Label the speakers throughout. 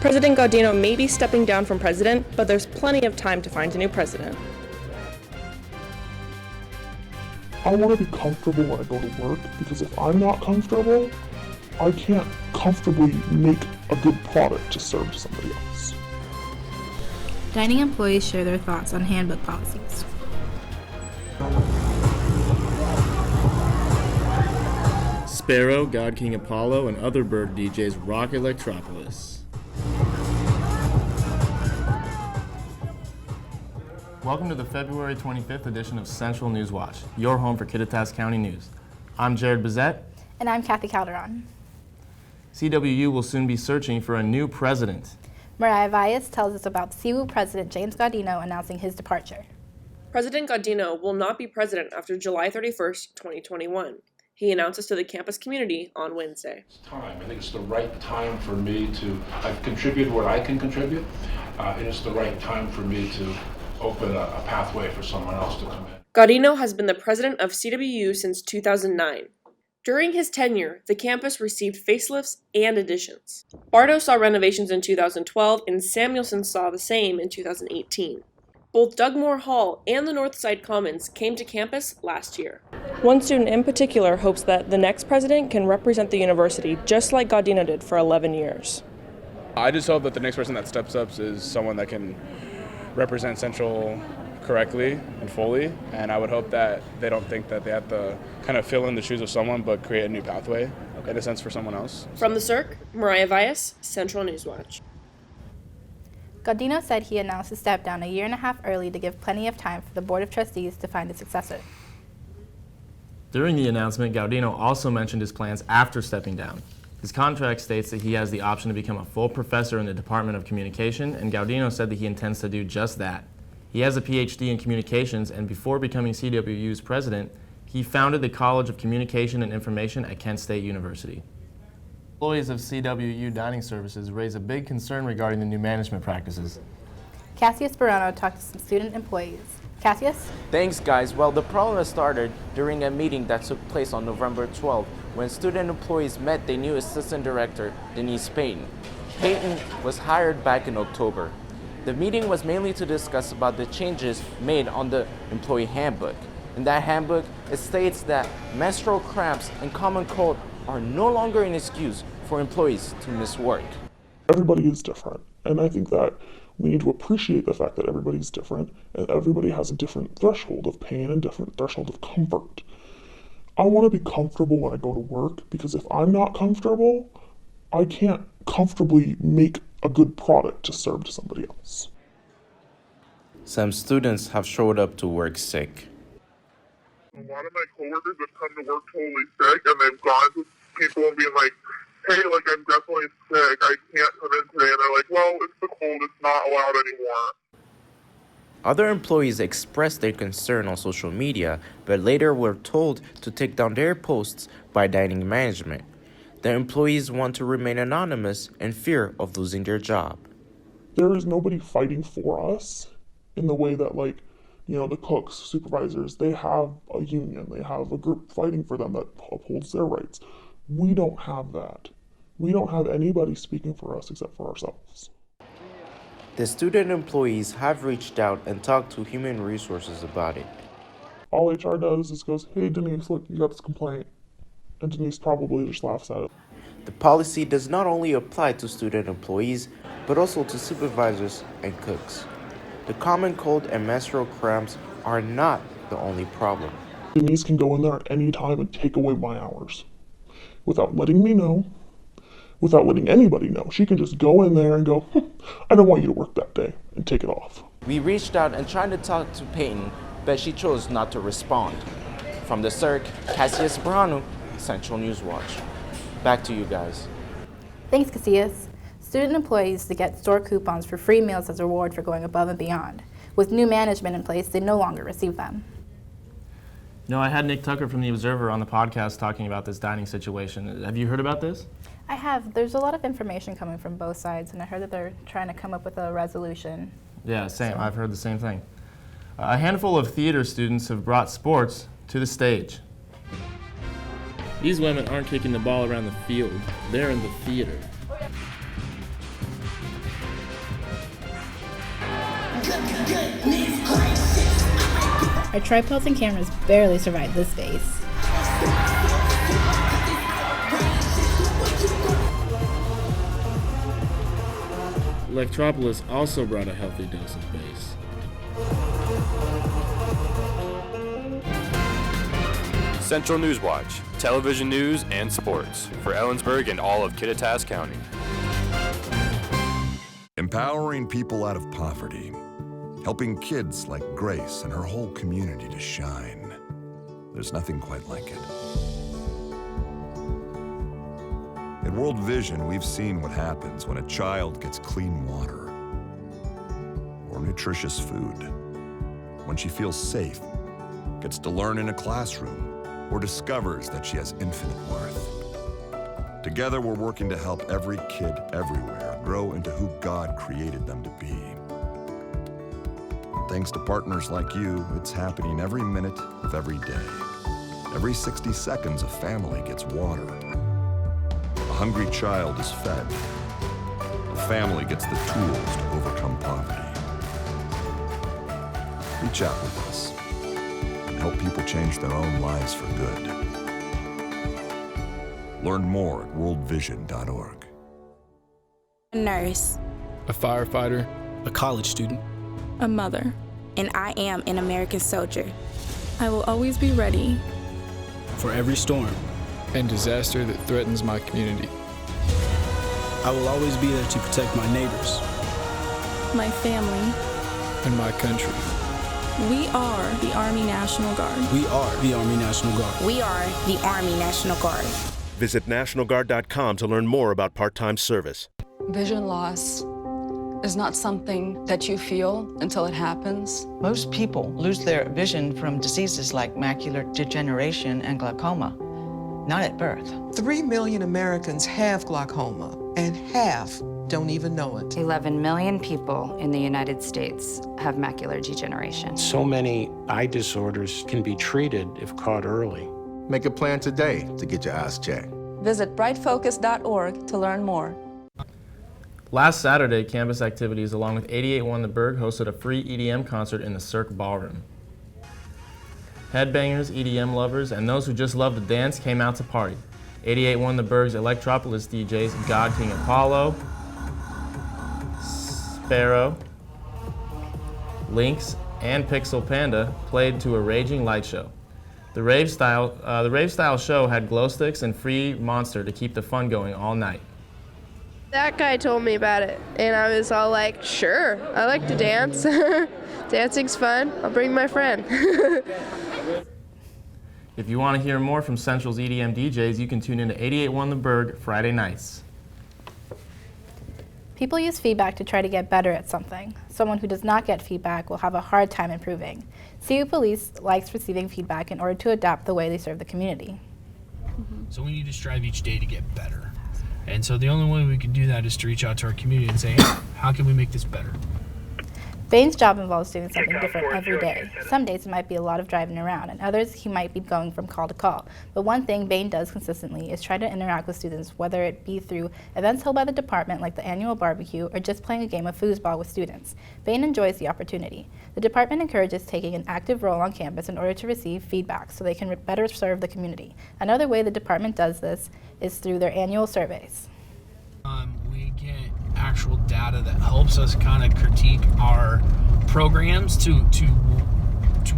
Speaker 1: President Gaudino may be stepping down from president, but there's plenty of time to find a new president.
Speaker 2: I want to be comfortable when I go to work, because if I'm not comfortable, I can't comfortably make a good product to serve to somebody else.
Speaker 3: Dining employees share their thoughts on handbook policies.
Speaker 4: Sparrow, God King Apollo, and other bird DJs rock Electropolis. Welcome to the February 25th edition of Central News Watch, your home for Kittitas County news. I'm Jared Bazette.
Speaker 3: And I'm Kathy Calderon.
Speaker 4: CWU will soon be searching for a new president.
Speaker 3: Mariah Valles tells us about CWU President James Gaudino announcing his departure.
Speaker 1: President Gaudino will not be president after July 31st, 2021. He announces to the campus community on Wednesday.
Speaker 5: It's time. I think it's the right time for me to contribute what I can contribute, and it's the right time for me to open a pathway for someone else to come in.
Speaker 1: Gaudino has been the president of CWU since 2009. During his tenure, the campus received facelifts and additions. Bardo saw renovations in 2012, and Samuelson saw the same in 2018. Both Dugmore Hall and the Northside Commons came to campus last year. One student in particular hopes that the next president can represent the university just like Gaudino did for 11 years.
Speaker 6: I just hope that the next person that steps up is someone that can represent Central correctly and fully, and I would hope that they don't think that they have to kind of fill in the shoes of someone but create a new pathway in a sense for someone else.
Speaker 1: From the Cirque, Mariah Valles, Central News Watch.
Speaker 3: Gaudino said he announced his step down a year and a half early to give plenty of time for the Board of Trustees to find a successor.
Speaker 4: During the announcement, Gaudino also mentioned his plans after stepping down. His contract states that he has the option to become a full professor in the Department of Communication, and Gaudino said that he intends to do just that. He has a PhD in communications, and before becoming CWU's president, he founded the College of Communication and Information at Kent State University. Employees of CWU Dining Services raise a big concern regarding the new management practices.
Speaker 3: Cassius Barano talked to some student employees. Cassius?
Speaker 7: Thanks, guys. Well, the problem has started during a meeting that took place on November 12th when student employees met their new assistant director, Denise Payton. Payton was hired back in October. The meeting was mainly to discuss about the changes made on the employee handbook. In that handbook, it states that menstrual cramps and common cold are no longer an excuse for employees to miss work.
Speaker 2: Everybody is different, and I think that we need to appreciate the fact that everybody's different, and everybody has a different threshold of pain and different threshold of comfort. I want to be comfortable when I go to work, because if I'm not comfortable, I can't comfortably make a good product to serve to somebody else.
Speaker 8: Some students have showed up to work sick.
Speaker 2: A lot of my coworkers have come to work totally sick, and they've gone to people and being like, hey, like, I'm definitely sick, I can't come in today. And they're like, well, it's the cold, it's not allowed anymore.
Speaker 8: Other employees expressed their concern on social media, but later were told to take down their posts by dining management. The employees want to remain anonymous in fear of losing their job.
Speaker 2: There is nobody fighting for us in the way that, like, you know, the cooks, supervisors, they have a union, they have a group fighting for them that upholds their rights. We don't have that. We don't have anybody speaking for us except for ourselves.
Speaker 8: The student employees have reached out and talked to Human Resources about it.
Speaker 2: All HR does is goes, hey Denise, look, you got this complaint. And Denise probably just laughs at it.
Speaker 8: The policy does not only apply to student employees, but also to supervisors and cooks. The common cold and menstrual cramps are not the only problem.
Speaker 2: Denise can go in there at any time and take away my hours. Without letting me know, without letting anybody know. She can just go in there and go, I don't want you to work that day, and take it off.
Speaker 7: We reached out and tried to talk to Payton, but she chose not to respond. From the Cirque, Cassius Barano, Central News Watch. Back to you guys.
Speaker 3: Thanks, Cassius. Student employees to get store coupons for free meals as a reward for going above and beyond. With new management in place, they no longer receive them.
Speaker 4: No, I had Nick Tucker from The Observer on the podcast talking about this dining situation. Have you heard about this?
Speaker 3: I have. There's a lot of information coming from both sides, and I heard that they're trying to come up with a resolution.
Speaker 4: Yeah, same. I've heard the same thing. A handful of theater students have brought sports to the stage. These women aren't kicking the ball around the field. They're in the theater.
Speaker 3: Our tripods and cameras barely survived this phase.
Speaker 4: Electropolis also brought a healthy dose of bass.
Speaker 9: Central Newswatch, television news and sports for Ellensburg and all of Kittitas County.
Speaker 10: Empowering people out of poverty, helping kids like Grace and her whole community to shine. There's nothing quite like it. At World Vision, we've seen what happens when a child gets clean water or nutritious food, when she feels safe, gets to learn in a classroom, or discovers that she has infinite worth. Together, we're working to help every kid everywhere grow into who God created them to be. Thanks to partners like you, it's happening every minute of every day. Every 60 seconds, a family gets water. A hungry child is fed. A family gets the tools to overcome poverty. Reach out with us and help people change their own lives for good. Learn more at worldvision.org.
Speaker 11: A nurse,
Speaker 12: a firefighter, a college student,
Speaker 11: a mother, and I am an American soldier. I will always be ready
Speaker 12: for every storm and disaster that threatens my community. I will always be there to protect my neighbors,
Speaker 11: my family,
Speaker 12: and my country.
Speaker 11: We are the Army National Guard.
Speaker 12: We are the Army National Guard.
Speaker 11: We are the Army National Guard.
Speaker 13: Visit nationalguard.com to learn more about part-time service.
Speaker 14: Vision loss is not something that you feel until it happens.
Speaker 15: Most people lose their vision from diseases like macular degeneration and glaucoma, not at birth.
Speaker 16: 3 million Americans have glaucoma, and half don't even know it.
Speaker 17: 11 million people in the United States have macular degeneration.
Speaker 18: So many eye disorders can be treated if caught early.
Speaker 19: Make a plan today to get your eyes checked.
Speaker 14: Visit brightfocus.org to learn more.
Speaker 4: Last Saturday, campus activities along with 88.1 The Berg hosted a free EDM concert in the Cirque Ballroom. Headbangers, EDM lovers, and those who just love to dance came out to party. 88.1 The Berg's Electropolis DJs God King Apollo, Sparrow, Lynx, and Pixel Panda played to a raging light show. The rave style show had glow sticks and free Monster to keep the fun going all night.
Speaker 20: That guy told me about it, and I was all like, sure, I like to dance. Dancing's fun. I'll bring my friend.
Speaker 4: If you want to hear more from Central's EDM DJs, you can tune in to 88.1 The Berg Friday nights.
Speaker 3: People use feedback to try to get better at something. Someone who does not get feedback will have a hard time improving. CU Police likes receiving feedback in order to adapt the way they serve the community.
Speaker 21: So we need to strive each day to get better. And so the only way we can do that is to reach out to our community and say, hey, how can we make this better?
Speaker 3: Bane's job involves doing something different every day. Some days it might be a lot of driving around, and others he might be going from call to call. But one thing Bane does consistently is try to interact with students, whether it be through events held by the department like the annual barbecue or just playing a game of foosball with students. Bane enjoys the opportunity. The department encourages taking an active role on campus in order to receive feedback so they can better serve the community. Another way the department does this is through their annual surveys.
Speaker 21: We get actual data that helps us kind of critique our programs to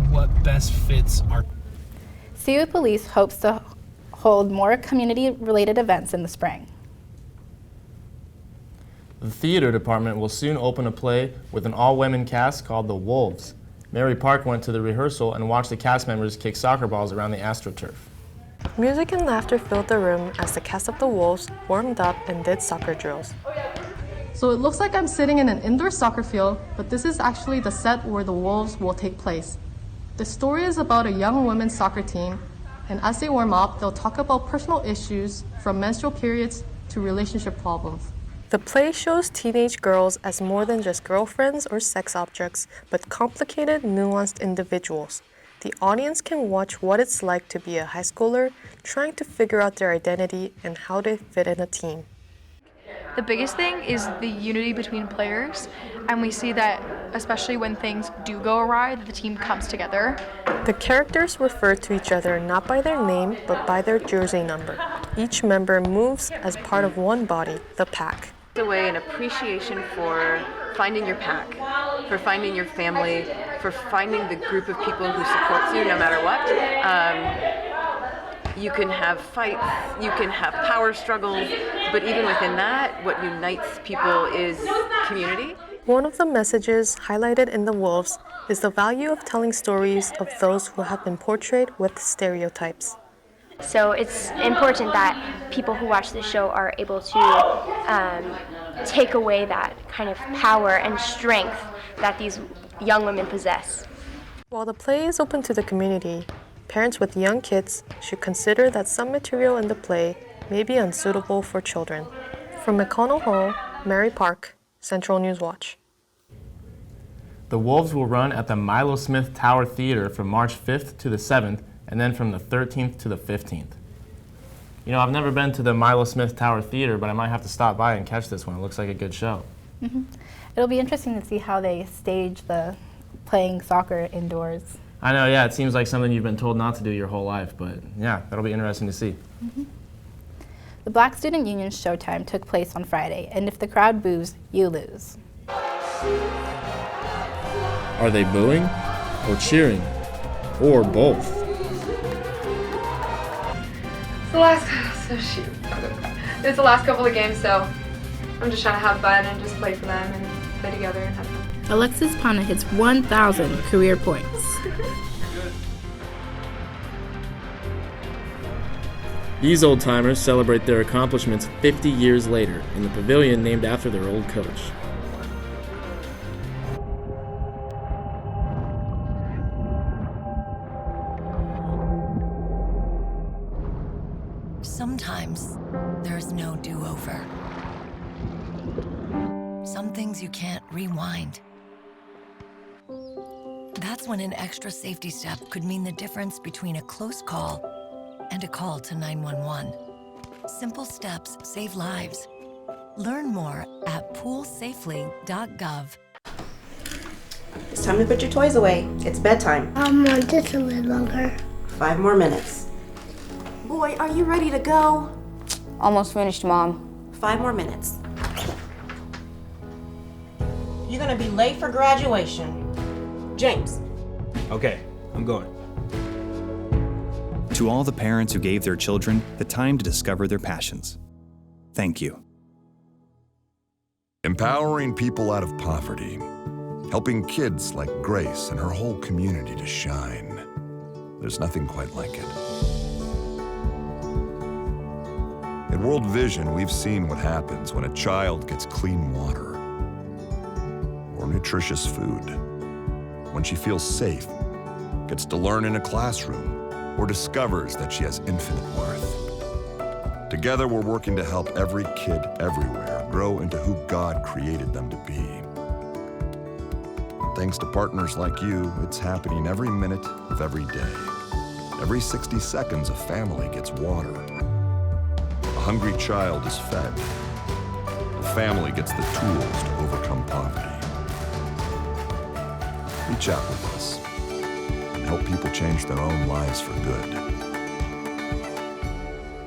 Speaker 21: what best fits our.
Speaker 3: CU Police hopes to hold more community-related events in the spring.
Speaker 4: The theater department will soon open a play with an all-women cast called The Wolves. Mary Park went to the rehearsal and watched the cast members kick soccer balls around the AstroTurf.
Speaker 22: Music and laughter filled the room as the cast of The Wolves warmed up and did soccer drills.
Speaker 23: So it looks like I'm sitting in an indoor soccer field, but this is actually the set where the Wolves will take place. The story is about a young women's soccer team, and as they warm up, they'll talk about personal issues from menstrual periods to relationship problems.
Speaker 22: The play shows teenage girls as more than just girlfriends or sex objects, but complicated, nuanced individuals. The audience can watch what it's like to be a high schooler, trying to figure out their identity and how they fit in a team.
Speaker 24: The biggest thing is the unity between players, and we see that
Speaker 1: especially when things do go awry, that the team comes together.
Speaker 22: The characters refer to each other not by their name, but by their jersey number. Each member moves as part of one body, the pack.
Speaker 5: A way, an appreciation for finding your pack, for finding your family, for finding the group of people who supports you no matter what. You can have fights, you can have power struggles, but even within that, what unites people is community.
Speaker 22: One of the messages highlighted in The Wolves is the value of telling stories of those who have been portrayed with stereotypes.
Speaker 6: So it's important that people who watch the show are able to take away that kind of power and strength that these young women possess.
Speaker 22: While the play is open to the community, parents with young kids should consider that some material in the play may be unsuitable for children. From McConnell Hall, Mary Park, Central News Watch.
Speaker 4: The Wolves will run at the Milo Smith Tower Theater from March 5th to the 7th, and then from the 13th to the 15th. You know, I've never been to the Milo Smith Tower Theater, but I might have to stop by and catch this one. It looks like a good show.
Speaker 3: Mm-hmm. It'll be interesting to see how they stage the playing soccer indoors.
Speaker 4: I know, yeah, it seems like something you've been told not to do your whole life, but yeah, that'll be interesting to see.
Speaker 3: Mm-hmm. The Black Student Union's showtime took place on Friday, and if the crowd boos, you lose.
Speaker 4: Are they booing or cheering or both?
Speaker 1: It's the last couple of games, so I'm just trying to have fun and just play for them and play together and have fun.
Speaker 3: Alexis Pana hits 1,000 career points.
Speaker 4: These old-timers celebrate their accomplishments 50 years later in the pavilion named after their old coach.
Speaker 24: Sometimes there's no do-over. Some things you can't rewind. That's when an extra safety step could mean the difference between a close call and a call to 911. Simple steps save lives. Learn more at poolsafely.gov.
Speaker 25: It's time to put your toys away. It's bedtime.
Speaker 26: Just a little longer.
Speaker 25: 5 more minutes. Boy, are you ready to go?
Speaker 17: Almost finished, Mom.
Speaker 25: 5 more minutes. You're gonna be late for graduation. James.
Speaker 27: Okay, I'm going.
Speaker 28: To all the parents who gave their children the time to discover their passions, thank you.
Speaker 10: Empowering people out of poverty, helping kids like Grace and her whole community to shine. There's nothing quite like it. At World Vision, we've seen what happens when a child gets clean water or nutritious food, when she feels safe, gets to learn in a classroom, or discovers that she has infinite worth. Together, we're working to help every kid everywhere grow into who God created them to be. Thanks to partners like you, it's happening every minute of every day. Every 60 seconds, a family gets water. A hungry child is fed. A family gets the tools to overcome poverty. Reach out with us and help people change their own lives for good.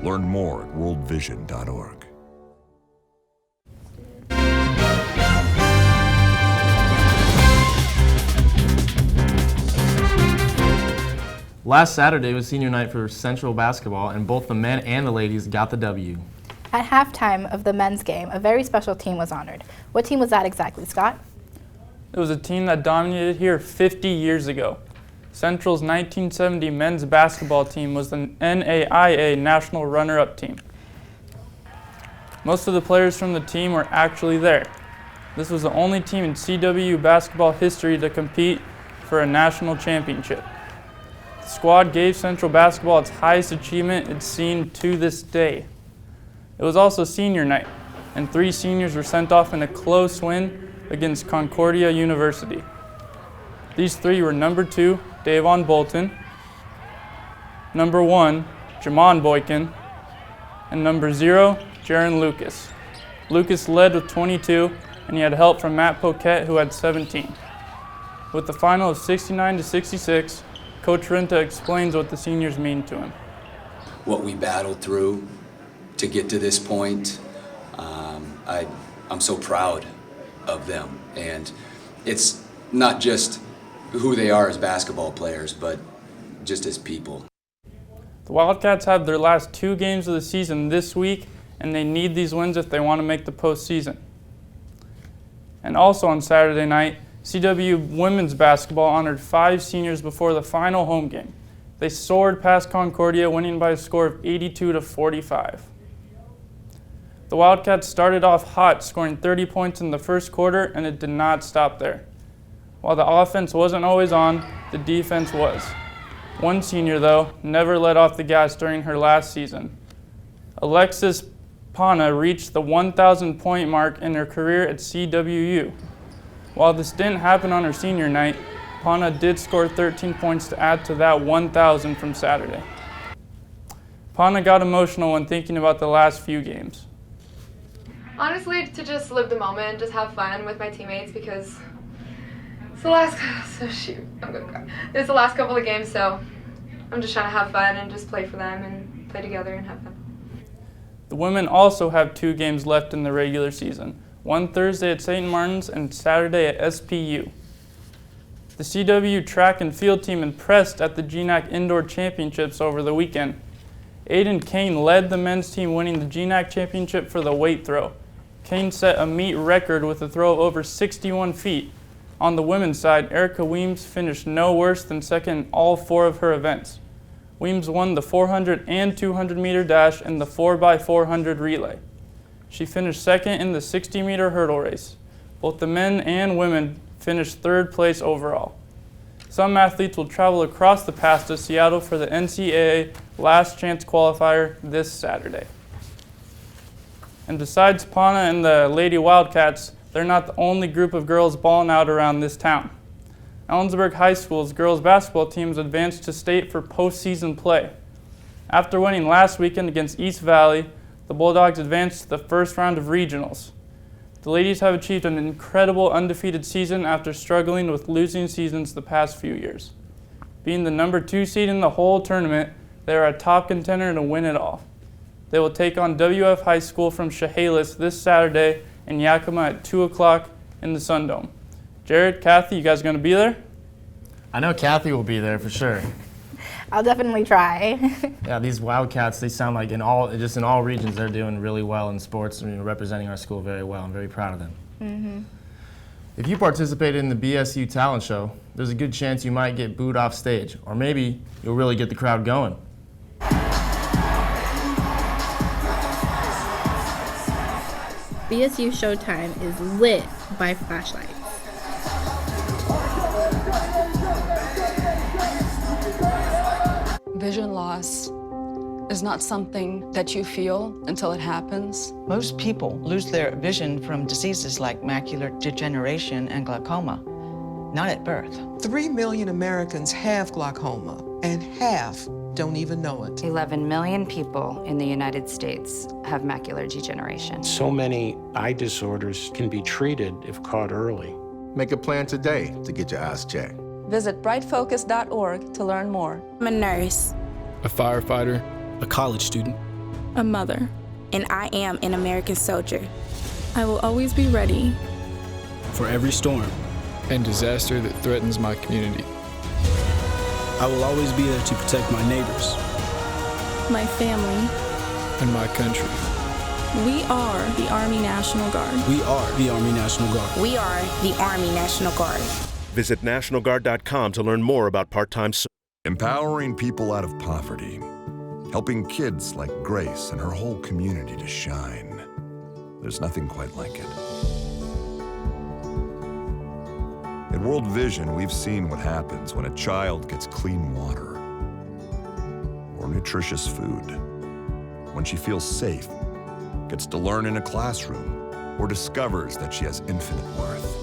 Speaker 10: Learn more at worldvision.org.
Speaker 4: Last Saturday was senior night for Central basketball, and both the men and the ladies got the W.
Speaker 3: At halftime of the men's game, a very special team was honored. What team was that exactly, Scott?
Speaker 29: It was a team that dominated here 50 years ago. Central's 1970 men's basketball team was the NAIA national runner-up team. Most of the players from the team were actually there. This was the only team in CW basketball history to compete for a national championship. The squad gave Central basketball its highest achievement it's seen to this day. It was also senior night, and 3 seniors were sent off in a close win against Concordia University. These 3 were number 2, Davon Bolton, number 1, Jamon Boykin, and number 0, Jaron Lucas. Lucas led with 22, and he had help from Matt Poquette, who had 17. With the final of 69-66, Coach Renta explains what the seniors mean to him.
Speaker 2: What we battled through to get to this point, I'm so proud of them. And it's not just who they are as basketball players, but just as people.
Speaker 29: The Wildcats have their last 2 games of the season this week, and they need these wins if they want to make the postseason. And also on Saturday night, CW women's basketball honored 5 seniors before the final home game. They soared past Concordia, winning by a score of 82-45. The Wildcats started off hot, scoring 30 points in the first quarter, and it did not stop there. While the offense wasn't always on, the defense was. One senior, though, never let off the gas during her last season. Alexis Pana reached the 1,000-point mark in her career at CWU. While this didn't happen on her senior night, Pana did score 13 points to add to that 1,000 from Saturday. Pana got emotional when thinking about the last few games.
Speaker 1: Honestly, to just live the moment, just have fun with my teammates because it's the last, I'm gonna cry. It's the last couple of games, so I'm just trying to have fun and just play for them and play together and have fun.
Speaker 29: The women also have 2 games left in the regular season, one Thursday at St. Martin's and Saturday at SPU. The CW track and field team impressed at the GNAC Indoor Championships over the weekend. Aiden Kane led the men's team, winning the GNAC Championship for the weight throw. Kane set a meet record with a throw of over 61 feet. On the women's side, Erica Weems finished no worse than second in all 4 of her events. Weems won the 400 and 200 meter dash and the 4x400 relay. She finished second in the 60-meter hurdle race. Both the men and women finished 3rd place overall. Some athletes will travel across the pass to Seattle for the NCAA Last Chance Qualifier this Saturday. And besides Pana and the Lady Wildcats, they're not the only group of girls balling out around this town. Ellensburg High School's girls basketball teams advanced to state for postseason play. After winning last weekend against East Valley, the Bulldogs advanced to the first round of regionals. The ladies have achieved an incredible undefeated season after struggling with losing seasons the past few years. Being the number 2 seed in the whole tournament, they are a top contender to win it all. They will take on WF High School from Chehalis this Saturday in Yakima at 2 o'clock in the Sundome. Jared, Kathy, you guys going to be there?
Speaker 4: I know Kathy will be there for sure.
Speaker 3: I'll definitely try.
Speaker 4: Yeah, these Wildcats, they sound like in all regions they're doing really well in sports and representing our school very well. I'm very proud of them.
Speaker 3: Mm-hmm.
Speaker 4: If you participated in the BSU talent show, there's a good chance you might get booed off stage, or maybe you'll really get the crowd going.
Speaker 3: BSU Showtime is lit by flashlights.
Speaker 14: Vision loss is not something that you feel until it happens.
Speaker 7: Most people lose their vision from diseases like macular degeneration and glaucoma, not at birth.
Speaker 8: 3 million Americans have glaucoma, and half don't even know it.
Speaker 17: 11 million people in the United States have macular degeneration.
Speaker 18: So many eye disorders can be treated if caught early.
Speaker 19: Make a plan today to get your eyes checked.
Speaker 22: Visit brightfocus.org to learn more.
Speaker 9: I'm a nurse,
Speaker 11: a firefighter, a college student,
Speaker 9: a mother, and I am an American soldier. I will always be ready
Speaker 11: for every storm and disaster that threatens my community. I will always be there to protect my neighbors,
Speaker 9: my family,
Speaker 11: and my country.
Speaker 9: We are the Army National Guard.
Speaker 11: We are the Army National Guard.
Speaker 9: We are the Army National Guard.
Speaker 12: Visit nationalguard.com to learn more about part-time service.
Speaker 10: Empowering people out of poverty. Helping kids like Grace and her whole community to shine. There's nothing quite like it. At World Vision, we've seen what happens when a child gets clean water or nutritious food, when she feels safe, gets to learn in a classroom, or discovers that she has infinite worth.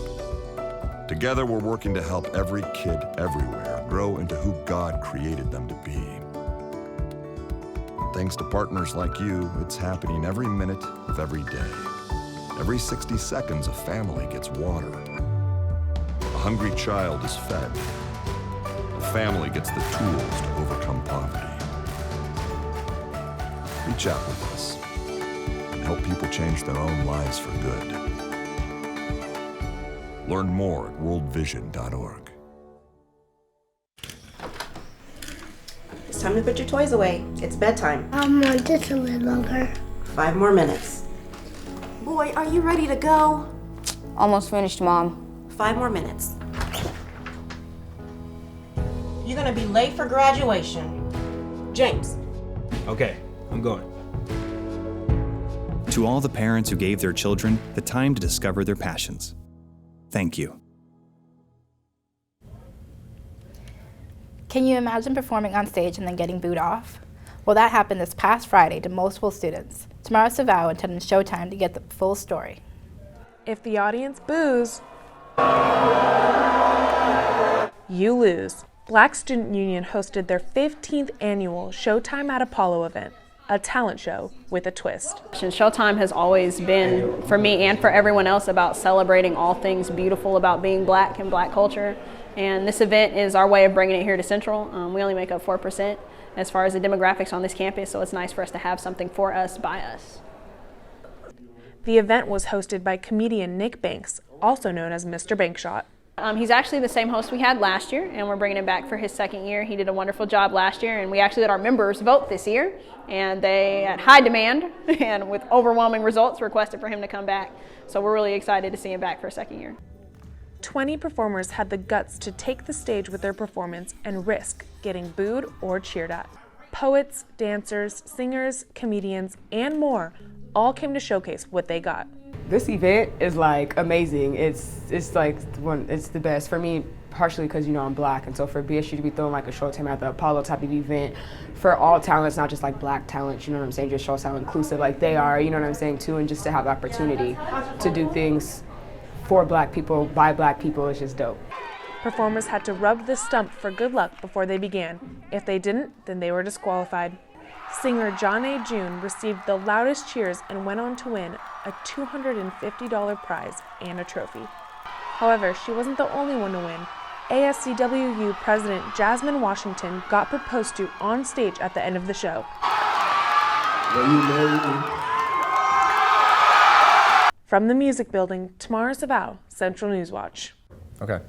Speaker 10: Together, we're working to help every kid everywhere grow into who God created them to be. Thanks to partners like you, it's happening every minute of every day. Every 60 seconds, a family gets water. hungry child is fed. A family gets the tools to overcome poverty. Reach out with us and help people change their own lives for good. Learn more at worldvision.org.
Speaker 25: It's time to put your toys away. It's bedtime.
Speaker 26: Just a little longer.
Speaker 25: 5 more minutes. Boy, are you ready to go?
Speaker 5: Almost finished, Mom.
Speaker 25: 5 more minutes. You're gonna be late for graduation. James.
Speaker 27: Okay, I'm going.
Speaker 28: To all the parents who gave their children the time to discover their passions, thank you.
Speaker 3: Can you imagine performing on stage and then getting booed off? Well, that happened this past Friday to multiple students. Tamara Savao attended Showtime to get the full story.
Speaker 22: If the audience boos, you lose. Black Student Union hosted their 15th annual Showtime at Apollo event, a talent show with a twist.
Speaker 6: Showtime has always been, for me and for everyone else, about celebrating all things beautiful about being Black and Black culture. And this event is our way of bringing it here to Central. We only make up 4% as far as the demographics on this campus, so it's nice for us to have something for us, by us.
Speaker 22: The event was hosted by comedian Nick Banks, also known as Mr. Bankshot.
Speaker 6: He's actually the same host we had last year, and we're bringing him back for his second year. He did a wonderful job last year, and we actually let our members vote this year, and they had high demand and with overwhelming results requested for him to come back. So we're really excited to see him back for a second year.
Speaker 22: 20 performers had the guts to take the stage with their performance and risk getting booed or cheered at. Poets, dancers, singers, comedians, and more all came to showcase what they got.
Speaker 13: This event is like amazing. It's like it's the best for me, partially because I'm Black, and so for BSU to be throwing like a Showtime at the Apollo type of event for all talents, not just like Black talents, you know what I'm saying, just shows how inclusive like they are, you know what I'm saying too, and just to have the opportunity to do things for Black people by Black people is just dope.
Speaker 22: Performers had to rub the stump for good luck before they began. If they didn't, then they were disqualified. Singer John A. June received the loudest cheers and went on to win a $250 prize and a trophy. However, she wasn't the only one to win. ASCWU President Jasmine Washington got proposed to on stage at the end of the show. From the Music Building, Tamara Savao, Central Newswatch.
Speaker 4: Okay.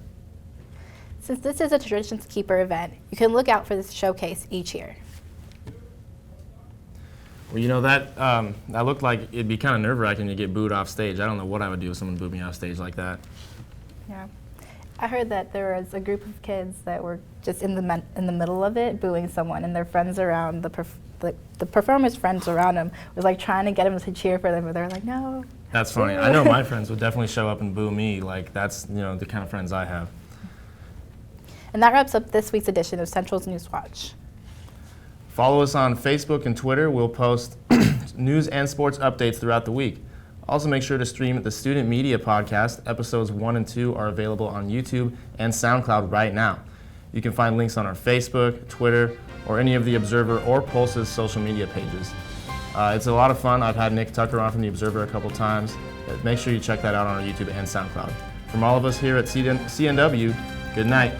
Speaker 3: Since this is a Traditions Keeper event, you can look out for this showcase each year.
Speaker 4: Well, that looked like it'd be kind of nerve-wracking to get booed off stage. I don't know what I would do if someone booed me off stage like that.
Speaker 3: Yeah. I heard that there was a group of kids that were just in the middle of it, booing someone, and their friends around, the performers' friends around them was like trying to get them to cheer for them, but they were like, no.
Speaker 4: That's funny. I know my friends would definitely show up and boo me. Like, that's, the kind of friends I have.
Speaker 3: And that wraps up this week's edition of Central's Newswatch.
Speaker 4: Follow us on Facebook and Twitter. We'll post news and sports updates throughout the week. Also, make sure to stream the Student Media Podcast. Episodes 1 and 2 are available on YouTube and SoundCloud right now. You can find links on our Facebook, Twitter, or any of the Observer or Pulse's social media pages. It's a lot of fun. I've had Nick Tucker on from the Observer a couple times. Make sure you check that out on our YouTube and SoundCloud. From all of us here at CNW, good night.